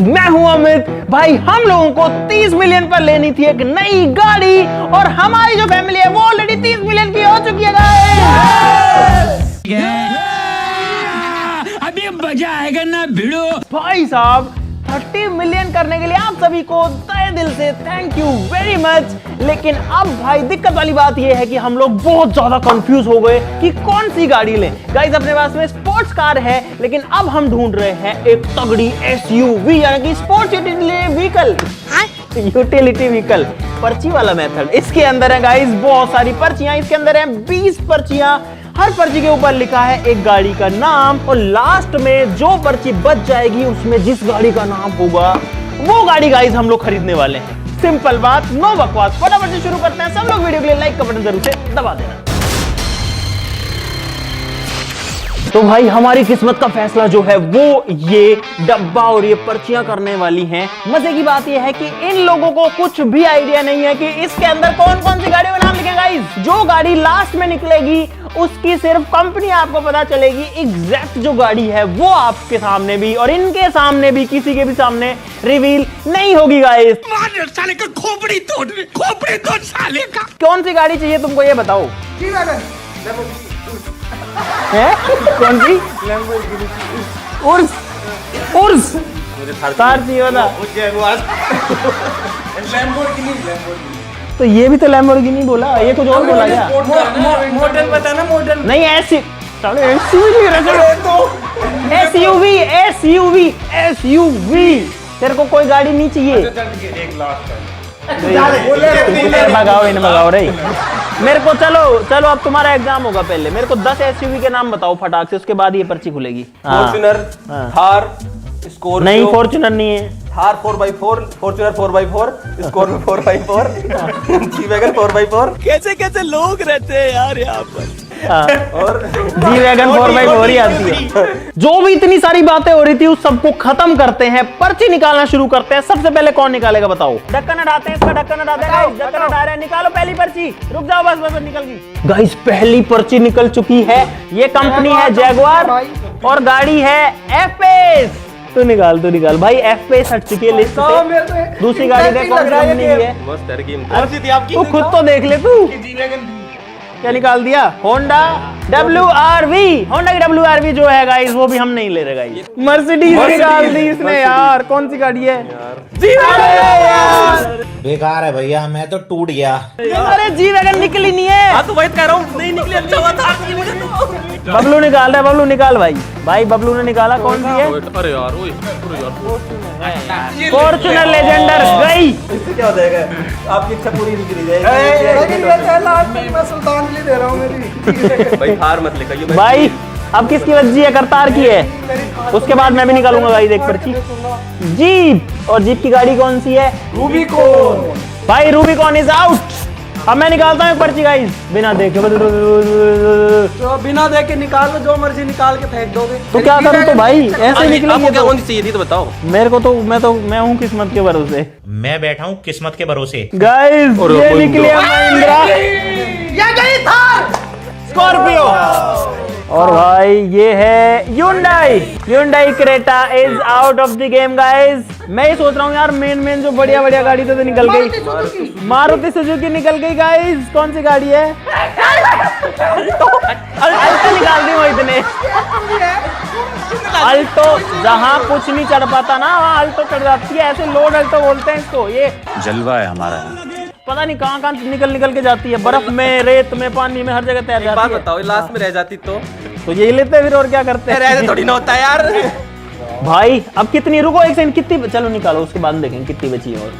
मैं हूं अमित। भाई हम लोगों को 30 मिलियन पर लेनी थी एक नई गाड़ी और हमारी जो फैमिली है वो ऑलरेडी 30 मिलियन की हो चुकी है गाइस। अभी मजा आएगा ना भिड़ो। भाई साहब 30 मिलियन करने के लिए आप सभी को तहे दिल से थैंक यू वेरी मच। लेकिन अब भाई दिक्कत वाली बात यह है कि हम लोग बहुत ज्यादा कंफ्यूज हो गए कि कौन सी गाड़ी लें। गाइस अपने पास में स्पोर्ट्स कार है लेकिन अब हम ढूंढ रहे हैं एक तगड़ी एसयूवी यानी कि स्पोर्ट्स यूटिलिटी व्हीकल। पर्ची वाला मेथड इसके अंदर है गाइस, बहुत सारी पर्चियां इसके अंदर है, 20 पर्चियां। हर पर्ची के ऊपर लिखा है एक गाड़ी का नाम और लास्ट में जो पर्ची बच जाएगी उसमें जिस गाड़ी का नाम होगा वो गाड़ी गाइस हम लोग खरीदने वाले हैं। सिंपल बात, नो बकवास। फटाफट से शुरू करते हैं। सब लोग वीडियो के लिए लाइक का बटन जरूर से दबा देना। तो भाई हमारी किस्मत का फैसला जो है वो ये डब्बा और ये पर्चियां करने वाली हैं। मजे की बात ये है कि इन लोगों को कुछ भी आइडिया नहीं है कि इसके अंदर कौन कौन सी गाड़ियों का नाम लिखें गाइस। जो गाड़ी लास्ट में निकलेगी उसकी सिर्फ कंपनी आपको पता चलेगी। एग्जैक्ट जो गाड़ी है वो आपके सामने भी और इनके सामने भी किसी के भी सामने रिवील नहीं होगी गाइस। साले का खोपड़ी तोड़ साले का। कौन सी गाड़ी चाहिए तुमको ये बताओ। है कौन सी? उर्स उर्स कार चाहिए था। तो ये भी तो लैम्बोर्गिनी बोला, ये कुछ और बोला क्या? मॉडल बता ना, मॉडल नहीं एसयूवी। तेरे को कोई गाड़ी नहीं चाहिए? भगाओ इन्हें भगाओ रे। मेरे को चलो अब तुम्हारा एग्जाम होगा। पहले मेरे को 10 एसयूवी के नाम बताओ फटाक से, उसके बाद ये पर्ची खुलेगी। Fortuner, Thar, Scorpio. नहीं फॉर्च्यूनर नहीं है। Thar 4x4, Fortuner 4x4, Scorpio 4x4, G wagon 4x4। कैसे कैसे लोग रहते हैं यार यहाँ पर। और जी वैगन 4x4 ही आती है। जो भी इतनी सारी बातें हो रही थी उस सबको खत्म करते हैं, पर्ची निकालना शुरू करते हैं। सबसे पहले कौन निकालेगा बताओ? ढक्कन हटाते हैं, इसका ढक्कन हटाते हैं गाइस। ढक्कन हटा रहे हैं, निकालो पहली पर्ची। रुक जाओ, बस निकल गई गाइस। पहली पर्ची निकल चुकी है। ये कंपनी है जैगुआर और गाड़ी है एफ-पेस। तू निकाल भाई। एफ-पेस हट चुकी है लिस्ट से। दूसरी गाड़ी देख कौन सी कंपनी है। मस्त है गेम। तू खुद तो देख ले। तू क्या निकाल दिया? Honda WRV। होंडा की WRV जो है गाइस वो भी हम नहीं ले रहे गाइस। मर्सिडीज निकाल दी इसने यार। कौन सी गाड़ी है? G wagon. बेकार है भैया, मैं तो टूट गया। अरे जी वैगन निकली नहीं है। हाँ तो वही कह रहा हूँ, नहीं निकली। अच्छा हुआ था मुझे तो। बबलू निकाल रहा है, बबलू निकाल भाई बबलू ने निकाला। कौन सी है? अरे यार फॉर्च्यूनर लेजेंडर गई। इससे क्या हो जाएगा? आपकी इच्छा पूरी नहीं जाएगी। मैं श्रद्धांजलि दे रहा हूँ मेरी। भाई हार मत लेकर भाई अब किसकी बच्ची है? करतार की है। उसके बाद मैं भी निकालूंगा गाइस एक पर्ची। जीप। और जीप की गाड़ी कौन सी है? रूबिकॉन। भाई रूबिकॉन इज आउट। अब मैं निकालता हूँ पर्ची गाइस बिना देखे। तो बिना देखे निकाल लो, जो मर्जी निकाल के फेंक दोगे तो क्या करूँ? तो भाई ऐसे निकलेंगे क्या तो। कौन सी चाहिए थी तो बताओ। मेरे को तो मैं हूँ किस्मत के भरोसे। मैं बैठा हूँ किस्मत के भरोसे। गाइस ये निकली महिंद्रा स्कॉर्पियो। और भाई ये है Hyundai Creta is out of the game guys. मैं ये सोच रहा हूँ यार मेन जो बढ़िया गाड़ी तो निकल गई। मारुति सुजुकी निकल गई गाइस। कौन सी गाड़ी है? अल्टो निकाल दी वो इतने। अल्टो जहाँ कुछ नहीं चढ़ पाता ना वहाँ अल्टो चढ़ जाती है। ऐसे लोड अल्टो बोलते हैं इसको। ये जलवा है हमारा। पता नहीं कहाँ निकल के जाती है। बर्फ में, रेत में, पानी में, हर जगह तैर जाती बात है। बताओ, लास्ट में रह जाती तो यही लेते हैं फिर और क्या करते हैं? रहते थोड़ी ना होता है यार। भाई अब कितनी, रुको एक सेकंड, कितनी? चलो निकालो उसके बाद देखेंगे कितनी बची है। और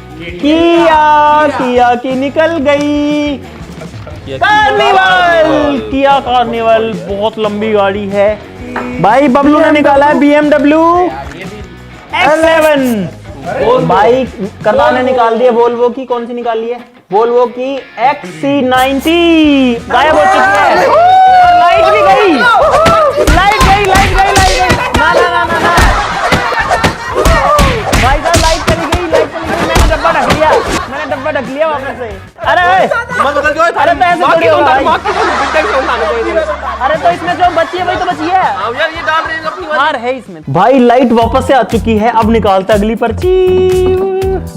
किया की निकल गई। किया कार्निवल बहुत लंबी गाड़ी है भाई। बबलू ने निकाला है BMW X7। भाई करदा ने निकाल दिया वोल्वो की। कौन सी निकाली है? वोल्वो की XC90 गायब हो चुकी है। लाइट भी गई। ना भाई साहब लाइट चली गई। मैंने डब्बा ढक लिया वापस से। अरे अरे तो ऐसे थोड़ी होगा। अरे तो इसमें जो बची है वही तो बची है। थार है इसमें। भाई लाइट वापस से आ चुकी है, अब निकालते अगली पर्ची।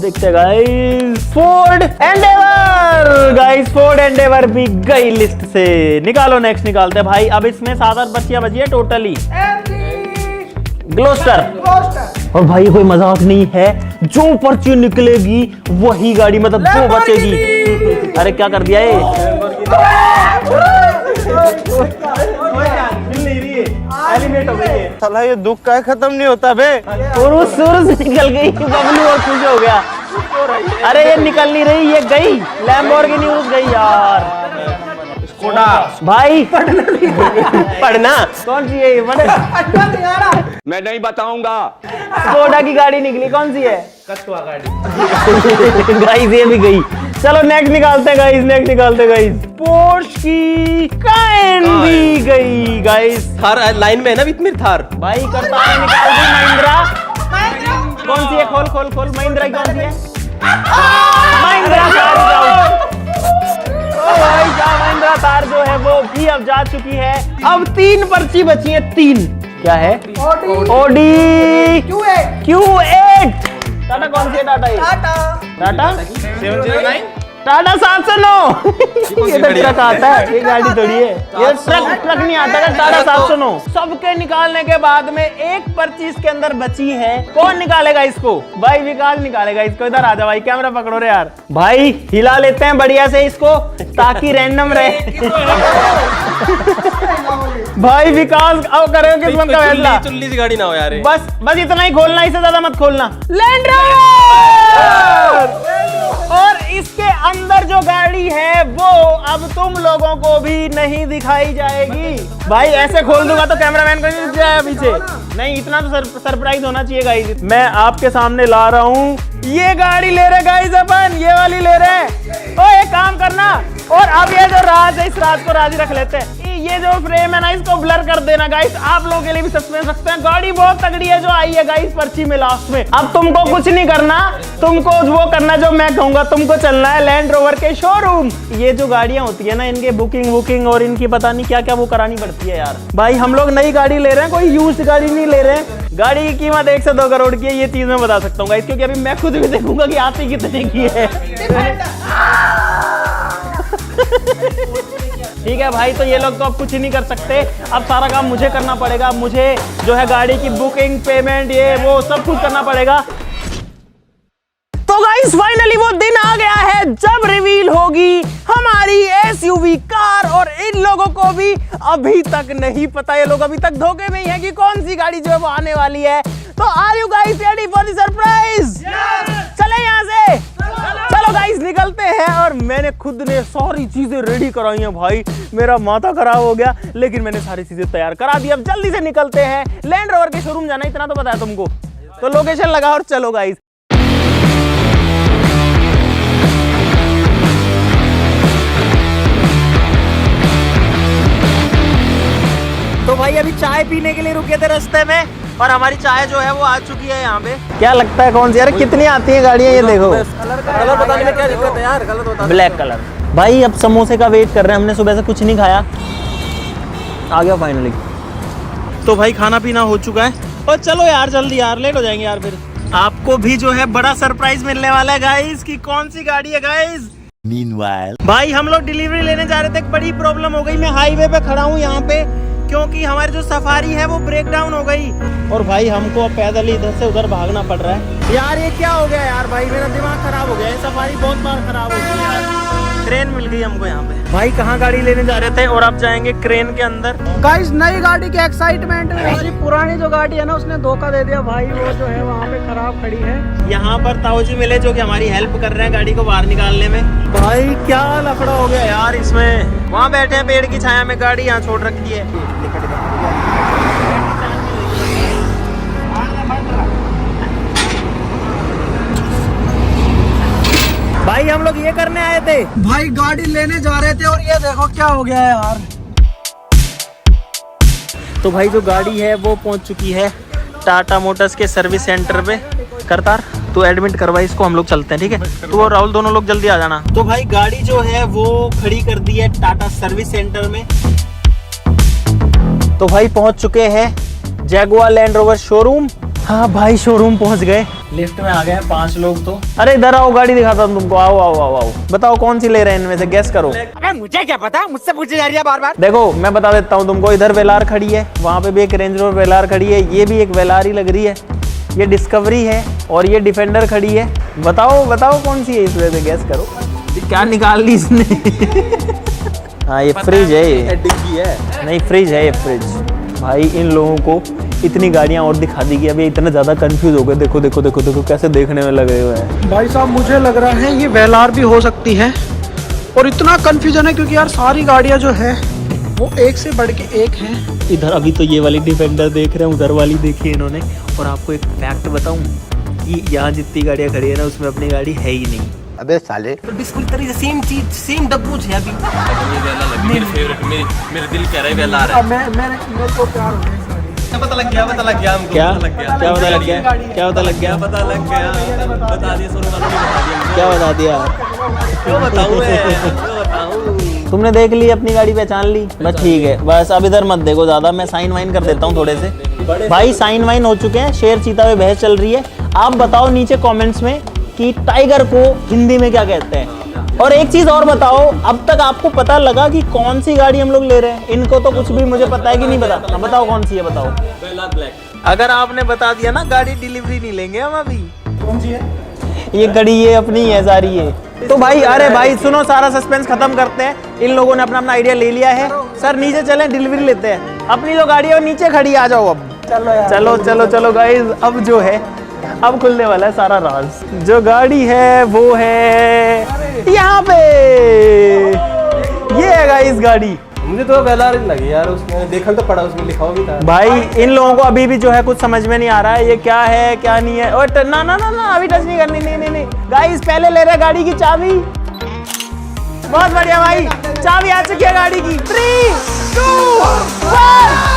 देखते guys, Ford Endeavour. Guys Ford Endeavour भी गई लिस्ट से। निकालो नेक्स्ट निकालते हैं भाई। अब इसमें 7-8 पर्चियां बची है टोटली। ग्लोस्टर। और भाई कोई मजाक नहीं है, जो पर्ची निकलेगी वही गाड़ी, मतलब जो बचेगी। अरे क्या कर दिया ये? एलिमिनेट हो गई है। साला ये दुख का खत्म नहीं होता बे। और वो सूरज निकल गई, बबलू और खुश हो गया। अरे ये निकल नहीं रही, ये गई। लैम्बोर्गिनी न्यूज गई यार। स्कोडा भाई पढ़ना कौन सी है? मैं नहीं बताऊंगा। स्कोडा की गाड़ी निकली, कौन सी है? कछुआ गाड़ी। गाइस ये भी गई। चलो नेक्स्ट निकालते हैं गाइस, नेक्स्ट निकालते हैं गाइस। पोर्श की कायन भी गई गाइस। थार लाइन में है ना, इतनी थार। भाई करता है, निकाल दी महिंद्रा। कौन सी है? खोल खोल खोल। महिंद्रा की कौन सी है? महिंद्रा थार। भाई महिंद्रा थार जो है वो भी अब जा चुकी है। अब 3 पर्ची बची है, 3। क्या है? Audi Q8। टाटा कौन सी है? टाटा टाटा 709 टाटा 709। ये तो ट्रक आता है, ये गाड़ी थोड़ी है। ये ट्रक नहीं आता है। टाटा 709। सबके निकालने के बाद में एक पर्ची इसके अंदर बची है। कौन निकालेगा इसको? भाई विकास निकालेगा इसको। इधर आ जा भाई, कैमरा पकड़ो रे यार। भाई हिला लेते हैं बढ़िया से इसको, ताकि रैंडम रहे। भाई विकास अब करेगा किस्मत का फैसला। चुल्ली सी गाड़ी ना हो यार। बस इतना ही खोलना, इससे ज्यादा मत खोलना। Land rover. और इसके अंदर जो गाड़ी है वो अब तुम लोगों को भी नहीं दिखाई जाएगी। भाई ऐसे खोल दूंगा तो कैमरामैन को नहीं जाए पीछे। नहीं, इतना तो सरप्राइज होना चाहिए गाइस। मैं आपके सामने ला रहा हूँ, ये गाड़ी ले रहे गाइस, अपन ये वाली ले रहे। ओ एक काम करना, और अब ये जो राज है, इस राज को राज ही रख लेते हैं। ये जो फ्रेम है ना, इसको ब्लर कर देना गाइस। आप लोगों के लिए भी सस्पेंस रखते हैं। गाड़ी बहुत तगड़ी है जो आई है गाइस पर्ची में लास्ट में। अब तुमको कुछ नहीं करना, तुमको वो करना जो मैं कहूंगा। तुमको चलना है लैंड रोवर के शोरूम। ये जो गाड़ियां होती है ना, इनके बुकिंग और इनकी पता नहीं क्या क्या वो करानी पड़ती है यार। भाई हम लोग नई गाड़ी ले रहे हैं, कोई यूज्ड गाड़ी नहीं ले रहे हैं। गाड़ी की कीमत 1 से 2 करोड़ की है, ये चीज मैं बता सकता हूँ गाइस, क्योंकि अभी मैं खुद भी देखूंगा कि आती कितने की है। ठीक है भाई, तो ये लोग तो अब कुछ ही नहीं कर सकते। अब सारा काम मुझे करना पड़ेगा। मुझे जो है गाड़ी की बुकिंग, पेमेंट, ये वो सब कुछ करना पड़ेगा। तो गाइस फाइनली वो दिन आ गया है जब रिवील होगी हमारी एसयूवी कार। और इन लोगों को भी अभी तक नहीं पता, ये लोग अभी तक धोखे में ही है कि कौन सी गाड़ी जो है वो आने वाली है। तो are you guys ready for the surprise? चले यहाँ से, चलो गाइस निकलते हैं। और मैंने खुद ने सारी चीजें रेडी कराई हैं भाई, मेरा माथा खराब हो गया, लेकिन मैंने सारी चीजें तैयार करा दी। अब जल्दी से निकलते हैं। लैंड रोवर के शोरूम जाना, इतना तो पता है तुमको। तो लोकेशन लगा और चलो गाइस। तो भाई अभी चाय पीने के लिए रुके थे रास्ते में, और हमारी चाय जो है वो आ चुकी है यहाँ पे। क्या लगता है कौन सी? यार कितनी आती है गाड़ियाँ, ये देखो। कलर बताने में क्या दिक्कत है यार? गलत बता। Black colour. भाई अब समोसे का वेट कर रहे हैं, हमने सुबह से कुछ नहीं खाया। आ गया फाइनली। तो भाई खाना पीना हो चुका है, और चलो यार जल्दी यार, लेट हो जाएंगे यार फिर। आपको भी जो है बड़ा सरप्राइज मिलने वाला है गाइस, कि कौन सी गाड़ी है गाइस। Meanwhile भाई हम लोग डिलीवरी लेने जा रहे थे, एक बड़ी प्रॉब्लम हो गई। मैं हाईवे पे खड़ा हूँ यहाँ पे, क्योंकि हमारी जो सफारी है वो ब्रेक डाउन हो गई। और भाई हमको पैदल ही इधर से उधर भागना पड़ रहा है यार। ये क्या हो गया यार? भाई मेरा दिमाग खराब हो गया है। सफारी बहुत बार खराब हो गई यार। क्रेन मिल गई हमको यहाँ पे। भाई कहाँ गाड़ी लेने जा रहे थे, और अब जाएंगे क्रेन के अंदर। गाइस नई गाड़ी के एक्साइटमेंट में हमारी पुरानी जो गाड़ी है ना, उसने धोखा दे दिया भाई। वो जो है वहाँ पे खराब खड़ी है। यहाँ पर ताऊजी मिले जो कि हमारी हेल्प कर रहे हैं गाड़ी को बाहर निकालने में। भाई क्या लफड़ा हो गया यार इसमें। वहाँ बैठे हैं पेड़ की छाया में, गाड़ी यहाँ छोड़ रखी है। भाई हम लोग ये करने आए थे, भाई गाड़ी लेने जा रहे थे, और ये देखो क्या हो गया है यार। तो भाई जो गाड़ी है वो पहुंच चुकी है टाटा मोटर्स के सर्विस सेंटर पे। करतार तो एडमिट करवा इसको, हम लोग चलते हैं ठीक है। तो राहुल दोनों लोग जल्दी आ जाना। तो भाई गाड़ी जो है वो खड़ी कर दी है टाटा सर्विस सेंटर में। तो भाई पहुंच चुके हैं जैगुआर लैंड रोवर शोरूम। हाँ भाई शोरूम पहुंच गए, लिफ्ट में आ गए हैं 5 लोग तो। अरे इधर आओ, गाड़ी दिखाता हूँ तुमको, आओ आओ आओ आओ। बताओ कौन सी ले रहे हैं इनमें से, गेस करो। अबे मुझे क्या पता, मुझसे पूछी जा रही है बार बार। देखो मैं बता देता हूँ तुमको, इधर वेलार खड़ी है, वहाँ पे भी एक रेंज रोवर वेलार खड़ी है, ये भी एक वेलार ही लग रही है, ये डिस्कवरी है और ये डिफेंडर खड़ी है। बताओ बताओ कौन सी है इसमें से, गैस करो। क्या निकाल ली इसने? हाँ ये फ्रिज है, ये डिग्गी है। नहीं फ्रिज है ये, फ्रिज। भाई इन लोगों को इतनी गाड़ियां और दिखा दी कि अभी इतना ज्यादा कंफ्यूज हो गए। देखो देखो देखो देखो कैसे देखने में लगे हुए हैं। भाई साहब मुझे लग रहा है ये वेलार भी हो सकती है, और इतना कंफ्यूजन है क्योंकि यार सारी गाड़ियां जो है वो एक से बढ़ के एक हैं। इधर अभी तो ये वाली डिफेंडर देख रहे हैं, उधर वाली देखी है इन्होंने। और आपको एक फैक्ट बताऊं कि यहाँ जितनी गाड़ियां खड़ी है ना, उसमें अपनी गाड़ी है ही नहीं। अबे साले, तो बिल्कुल तरीके सेम चीज, सेम डब्बू है अभी। मेरे फेवरेट, मेरे दिल कह रहा है वेलार है। अब मेरे को प्यार हो गया इस गाड़ी से। पता लग गया हमको। क्या पता लग गया। क्या पता लग गया? क्या पता लग गया? पता लग गया। बता दिया शोरूम वालों ने, बता दिया। क्या बता दिया? क्यों बताऊं मैं, क्यों बताऊं? तुमने देख ली, अपनी गाड़ी पहचान ली, बस ठीक है। बस अब इधर मत देखो ज्यादा, मैं साइन वाइन कर देता हूँ थोड़े से। भाई साइन वाइन हो चुके हैं, शेर चीता पे बहस चल रही है। आप बताओ नीचे कमेंट्स में कि टाइगर को हिंदी में क्या कहते हैं। और एक चीज और बताओ, अब तक आपको पता लगा कि कौन सी गाड़ी हम लोग ले रहे हैं? इनको तो कुछ भी मुझे पता है कि नहीं पता। बताओ कौन सी है, बताओ। अगर आपने बता दिया ना, गाड़ी डिलीवरी नहीं लेंगे हम अभी। कौन सी है? ये गाड़ी ये अपनी है सारी है। तो भाई अरे भाई सुनो, सारा सस्पेंस खत्म करते हैं। इन लोगों ने अपना अपना आइडिया ले लिया है। सर नीचे चलें, डिलीवरी लेते हैं। अपनी जो गाड़ी है वो नीचे खड़ी, आ जाओ अब। चलो यार, चलो चलो चलो गाइस, अब जो है अब खुलने वाला है सारा राज। जो गाड़ी है वो है यहाँ पे, ये है गाइस गाड़ी। मुझे तो वेलार ही लगी यार, उसमें देखा तो पड़ा, उसमें लिखा भी था। भाई इन लोगों को अभी भी जो है कुछ समझ में नहीं आ रहा है, ये क्या है क्या नहीं है। और ना ना ना ना अभी टच नहीं करनी, नहीं नहीं नहीं गाइस, पहले ले रहे गाड़ी की चाबी। बहुत बढ़िया भाई, चाबी आ चुकी है गाड़ी की। 3, 2, 1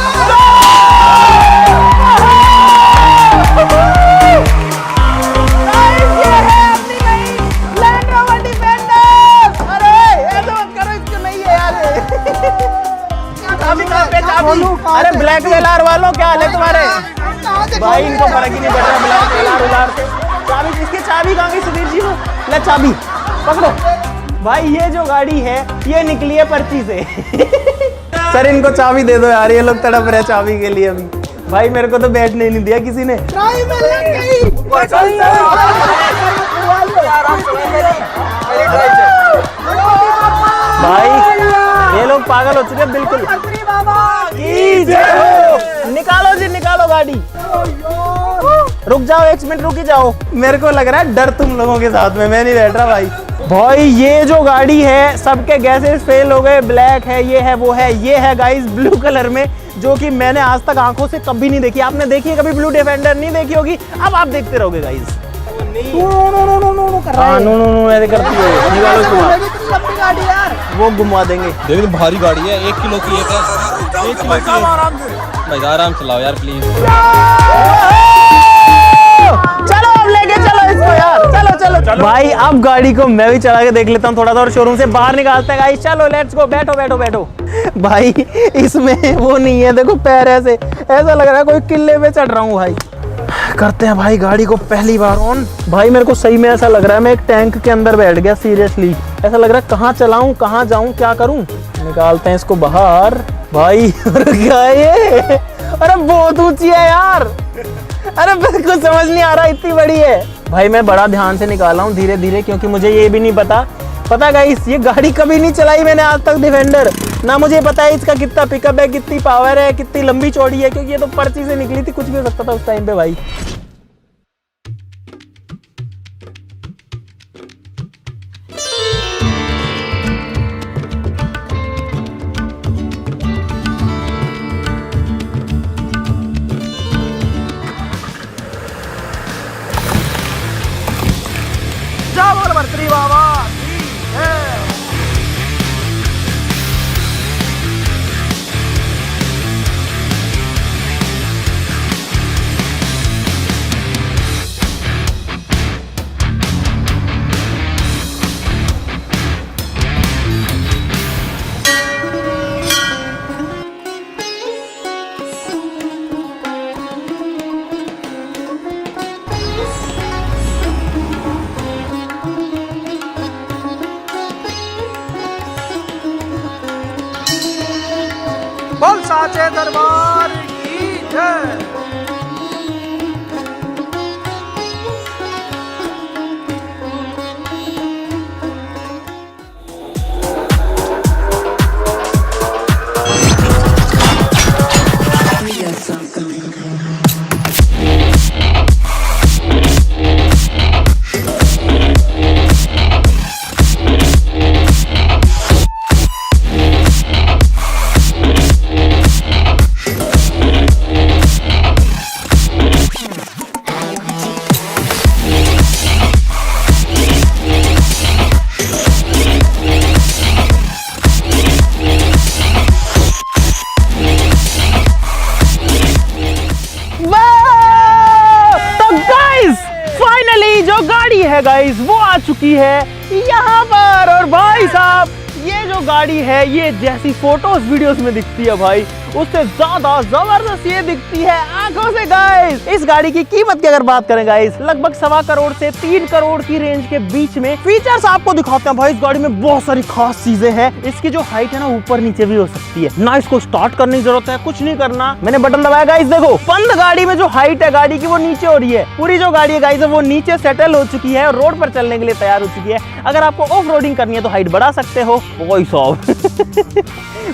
अरे ब्लैक वेलार वालों, क्या हाल है तुम्हारे? भाई इनको फर्क ही नहीं पड़ रहा ब्लैक वेलार उलार से। चाबी, इसकी चाबी कहाँ गई सुधीर जी? ले चाबी पकड़ो। भाई ये जो गाड़ी है ये निकली है पर्ची से। सर इनको चाबी दे दो यार, ये लोग तड़प रहे चाबी के लिए अभी। भाई मेरे को तो बैठने नहीं दिया किसी ने। भाई ये लोग पागल हो चुके हैं बिल्कुल। निकालो जी, निकालो गाड़ी। रुक जाओ, 1 मिनट रुक ही जाओ। मेरे को लग रहा है डर तुम लोगों के साथ में, मैं नहीं बैठ रहा भाई। भाई ये जो गाड़ी है सबके गैसेस फेल हो गए। ब्लैक है, ये है, वो है, ये है गाइस ब्लू कलर में, जो कि मैंने आज तक आंखों से कभी नहीं देखी। आपने देखी है कभी ब्लू डिफेंडर? नहीं देखी होगी, अब आप देखते रहोगे गाइस। नो ऐसे करती है, निकालो इसको। गाड़ी यार, वो घुमा देंगे। देखो भारी गाड़ी है, 1 किलो की है। 1 किलो की भाई, आराम चलाओ यार प्लीज। चलो अब लेके चलो इसको यार, चलो चलो चलो भाई। अब गाड़ी को मैं भी चला के देख लेता हूँ थोड़ा सा, और शोरूम से बाहर निकालते हैं गाइस। चलो लेट्स गो, बैठो बैठो बैठो। भाई इसमें वो नहीं है, देखो पैर ऐसे, ऐसा लग रहा है कोई किले पे चढ़ रहा हूँ भाई। करते हैं भाई गाड़ी को पहली बार ऑन। भाई मेरे को सही में ऐसा लग रहा है मैं एक टैंक के अंदर बैठ गया, सीरियसली ऐसा लग रहा है। कहाँ चलाऊं, कहाँ जाऊं, क्या करूं? निकालते हैं इसको बाहर। भाई क्या ये? अरे बहुत ऊंची है यार। अरे कुछ समझ नहीं आ रहा, इतनी बड़ी है। भाई मैं बड़ा ध्यान से निकाला हूँ, धीरे धीरे, क्योंकि मुझे ये भी नहीं पता गाइस, ये गाड़ी कभी नहीं चलाई मैंने आज तक डिफेंडर। ना मुझे पता है इसका कितना पिकअप है, कितनी पावर है, कितनी लंबी चौड़ी है, क्योंकि ये तो पर्ची से निकली थी, कुछ भी हो सकता था उस टाइम पे भाई। सच्चे दरबार की जय। जो गाड़ी है गाइस वो आ चुकी है यहाँ पर। और भाई साहब ये जो गाड़ी है ये जैसी फोटोज वीडियोस में दिखती है भाई उससे ज्यादा जबरदस्त ये दिखती है आंखों से गाइस। इस गाड़ी की कीमत की अगर बात करें गाइस लगभग 2.25 करोड़ से 3 करोड़ की रेंज के बीच में। फीचर्स आपको दिखाते हैं भाई। इस गाड़ी में बहुत सारी खास चीजें हैं। इसकी जो हाइट है ना ऊपर नीचे भी हो सकती है ना। इसको स्टार्ट करने की जरूरत है, कुछ नहीं करना। मैंने बटन दबाया गाइस, देखो बंद गाड़ी में जो हाइट है गाड़ी की वो नीचे हो रही है। पूरी जो गाड़ी है गाइस वो नीचे सेटल हो चुकी है और रोड पर चलने के लिए तैयार हो चुकी है। अगर आपको ऑफ रोडिंग करनी है तो हाइट बढ़ा सकते हो। वही साहब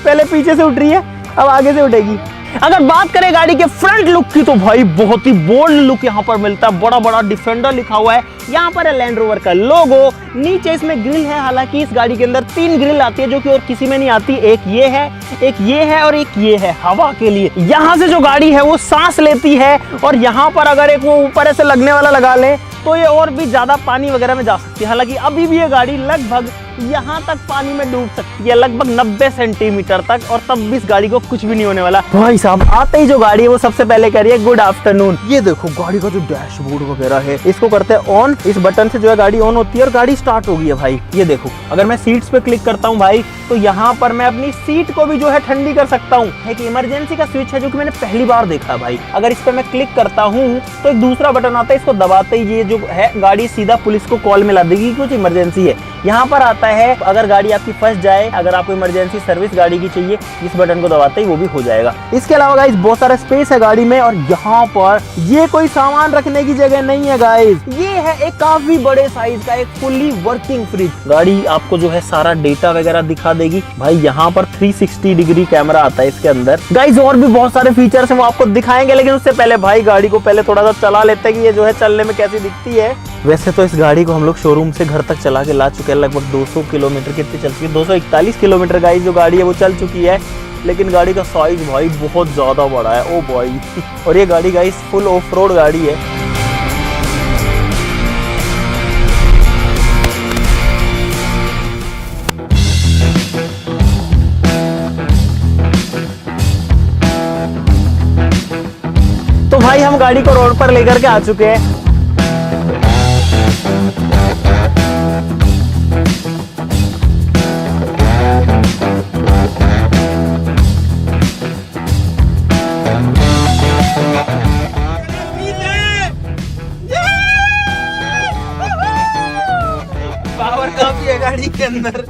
पहले पीछे से उठ रही है अब आगे से उठेगी। अगर बात करें गाड़ी के फ्रंट लुक की तो भाई बहुत ही बोल्ड लुक यहाँ पर मिलता है। बड़ा बड़ा डिफेंडर लिखा हुआ है, यहाँ पर है लैंड रोवर का लोगो। नीचे इसमें ग्रिल है। हालांकि इस गाड़ी के अंदर 3 ग्रिल आती है जो कि और किसी में नहीं आती। एक ये है, एक ये है और एक ये है हवा के लिए। यहाँ से जो गाड़ी है वो सांस लेती है और यहाँ पर अगर एक वो ऊपर ऐसे लगने वाला लगा ले तो ये और भी ज्यादा पानी वगैरह में जा सकती है। हालांकि अभी भी ये गाड़ी लगभग यहाँ तक पानी में डूब सकती है, लगभग 90 सेंटीमीटर तक, और तब भी इस गाड़ी को कुछ भी नहीं होने वाला। भाई साहब आते ही जो गाड़ी है वो सबसे पहले कह रही है गुड आफ्टरनून। ये देखो गाड़ी का जो डैशबोर्ड वगैरह है इसको करते हैं ऑन। इस बटन से जो है गाड़ी ऑन होती है और गाड़ी स्टार्ट हो गई है भाई। ये देखो अगर मैं सीट्स पे क्लिक करता हूँ भाई तो यहाँ पर मैं अपनी सीट को भी जो है ठंडी कर सकता हूँ। एक इमरजेंसी का स्विच है जो कि मैंने पहली बार देखा है भाई। अगर इस पे मैं क्लिक करता हूँ तो एक दूसरा बटन आता है, इसको दबाते ही ये जो है गाड़ी सीधा पुलिस को कॉल मिला देगी, कुछ इमरजेंसी है। यहाँ पर आता है अगर गाड़ी आपकी फंस जाए, अगर आपको इमरजेंसी सर्विस गाड़ी की चाहिए, इस बटन को दबाते ही वो भी हो जाएगा। इसके अलावा गाइस बहुत सारा स्पेस है गाड़ी में। और यहाँ पर ये कोई सामान रखने की जगह नहीं है गाइस, ये है एक काफी बड़े साइज का एक फुल्ली वर्किंग फ्रिज। गाड़ी आपको जो है सारा डेटा वगैरह दिखा देगी भाई। यहाँ पर 360 डिग्री कैमरा आता है इसके अंदर। गाइस और भी बहुत सारे फीचर्स हैं वो आपको दिखाएंगे, लेकिन उससे पहले भाई गाड़ी को पहले थोड़ा सा चला लेते हैं कि ये जो है चलने में कैसी दिखती है। वैसे तो इस गाड़ी को हम लोग शोरूम से घर तक चला के ला चुके हैं। लगभग 200 किलोमीटर कितनी चल चुकी है, 241 किलोमीटर गाइस जो गाड़ी है वो चल चुकी है। लेकिन गाड़ी का साइज भाई बहुत ज्यादा बड़ा है, ओ भाई। और ये गाड़ी गाइस फुल ऑफ रोड गाड़ी है। तो भाई हम गाड़ी को रोड पर लेकर के आ चुके हैं। पावर काफी है गाड़ी के अंदर,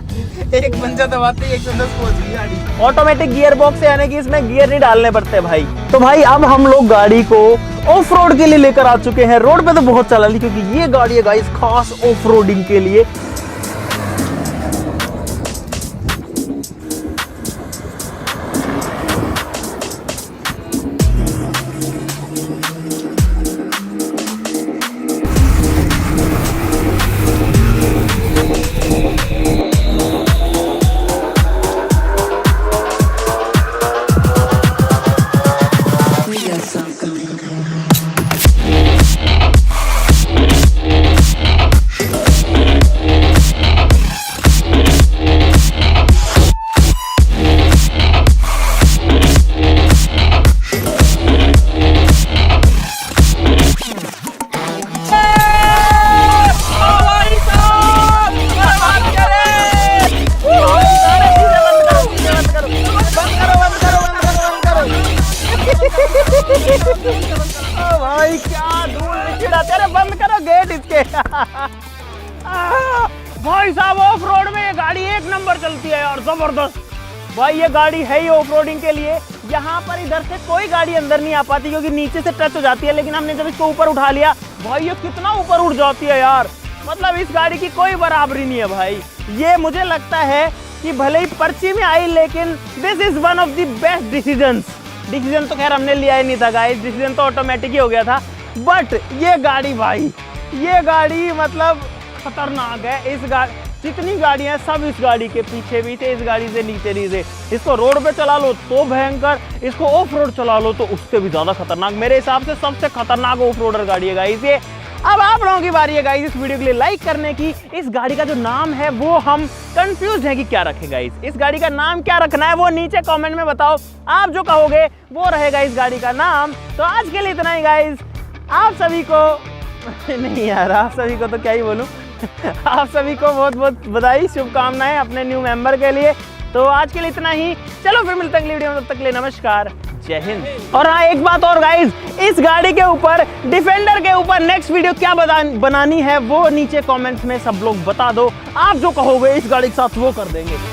एक पंजा दबाते ही 110 पहुंच गई गाड़ी। ऑटोमेटिक गियर बॉक्स है, यानी कि इसमें गियर नहीं डालने पड़ते भाई। तो भाई अब हम लोग गाड़ी को ऑफ रोड के लिए लेकर आ चुके हैं। रोड पे तो बहुत चला ली क्योंकि ये गाड़ी है गाइस खास ऑफ रोडिंग के लिए। भाई क्या धूल छिड़ाते, अरे बंद करो गेट इसके। भाई साहब ऑफ रोड में ये गाड़ी एक नंबर चलती है यार, जबरदस्त। भाई ये गाड़ी है ही ऑफ रोडिंग के लिए। यहाँ पर इधर से कोई गाड़ी अंदर नहीं आ पाती क्योंकि नीचे से टच हो जाती है, लेकिन हमने जब इसको ऊपर उठा लिया भाई ये कितना ऊपर उठ जाती है यार, मतलब इस गाड़ी की कोई बराबरी नहीं है भाई। ये मुझे लगता है कि भले ही पर्ची में आई लेकिन this is one of the best decision तो खैर हमने लिया ही नहीं था गाइस, डिसीजन तो ऑटोमेटिक ही हो गया था, बट ये गाड़ी भाई, ये गाड़ी मतलब खतरनाक है। इस गाड़ी जितनी गाड़ियां सब इस गाड़ी के पीछे भी थे, इस गाड़ी से नीचे नहीं थे। इसको रोड पे चला लो तो भयंकर, इसको ऑफ रोड चला लो तो उससे भी ज्यादा खतरनाक। मेरे हिसाब से सबसे खतरनाक ऑफ रोडर गाड़ी है गाइस ये। अब आप लोगों की बारी है गाइस इस वीडियो के लिए लाइक करने की। इस गाड़ी का जो नाम है वो हम कंफ्यूज है कि क्या रखें गाइस, इस गाड़ी का नाम क्या रखना है वो नीचे कमेंट में बताओ, आप जो कहोगे वो रहेगा इस गाड़ी का नाम। तो आज के लिए इतना ही गाइस, आप सभी को नहीं यार आप सभी को तो क्या ही बोलूं आप सभी को बहुत बहुत बधाई, शुभकामनाएं अपने न्यू मेंबर के लिए। तो आज के लिए इतना ही, चलो फिर मिलते हैं अगली वीडियो में, तब तक के लिए नमस्कार, जय हिंद। और हाँ एक बात और गाइस, इस गाड़ी के ऊपर डिफेंडर के ऊपर नेक्स्ट वीडियो क्या बनानी है वो नीचे कमेंट्स में सब लोग बता दो, आप जो कहोगे इस गाड़ी के साथ वो कर देंगे।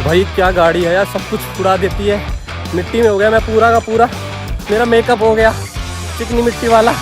भाई क्या गाड़ी है यार, सब कुछ उड़ा देती है। मिट्टी में हो गया मैं पूरा का पूरा, मेरा मेकअप हो गया चिकनी मिट्टी वाला।